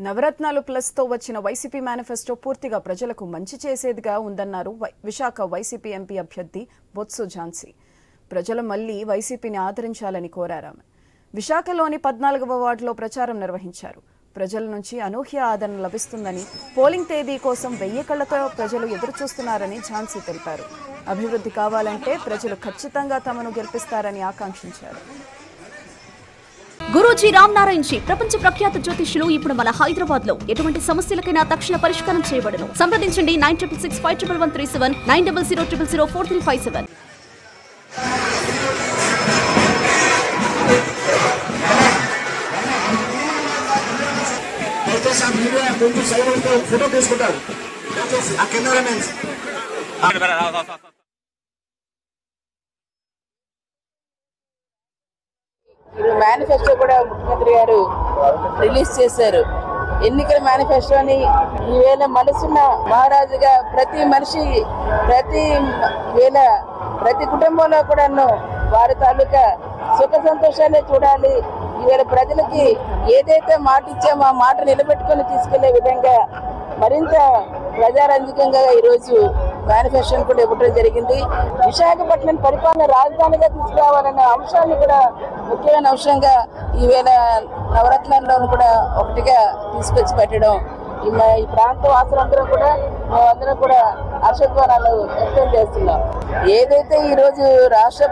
నవరత్నాలు plus తో వచ్చిన YCP manifesto పూర్తిగా ప్రజలకు మంచి చేసేదిగా ఉందన్నారు విశాఖ వైసీపీ ఎంపీ అభ్యర్థి బొత్స ఝాన్సీ. ప్రజలు మళ్లీ వైసీపీని ఆదరించాలని కోరారు. విశాఖలోని 14వ వార్డులో ప్రచారం నిర్వహించారు. ప్రజల నుంచి అనూహ్య ఆదరణ లభిస్తుందని, పోలింగ్ తేదీ కోసం 1000 కళ్లతో ప్రజలు ఎదురుచూస్తున్నారని ఝాన్సీ తెలిపారు. అభివృద్ధి కావాలంటే ప్రజలు ఖచ్చితంగా తమను గెలిపిస్తారని ఆకాంక్షించారు. గురూజీ రామ్ నారాయణ్ జీ ప్రపంచ ప్రఖ్యాత జ్యోతిష్యులు ఇప్పుడు మన హైదరాబాద్ లో ఎటువంటి సమస్యలకైనా తక్షణ పరిష్కారం చేయబడును. సంప్రదించండి 96651137 9000004357. మేనిఫెస్టో కూడా ముఖ్యమంత్రి గారు రిలీజ్ చేశారు. ఎన్నికల మేనిఫెస్టోని ఈవేళ మనసున్న మహారాజుగా ప్రతి మనిషి ప్రతి కుటుంబంలో కూడాను వారి తాలూకా సుఖ సంతోషాలే చూడాలి. ఈవేళ ప్రజలకి ఏదైతే మాట ఇచ్చామో ఆ మాట నిలబెట్టుకొని తీసుకెళ్లే విధంగా మరింత ప్రజారంజకంగా ఈరోజు మేనిఫెస్టోని కూడా ఇవ్వడం జరిగింది. విశాఖపట్నం పరిపాలన రాజధానిగా తీసుకురావాలన్న అంశాన్ని కూడా ముఖ్యమైన అంశంగా ఈవేళ నవరత్నాల్లో కూడా ఒకటిగా తీసుకొచ్చి పెట్టడం, ఈ ప్రాంత వాసులందరూ కూడా మేమందరం కూడా హర్షధ్వానాలు వ్యక్తం చేస్తున్నాం. ఏదైతే ఈరోజు రాష్ట్ర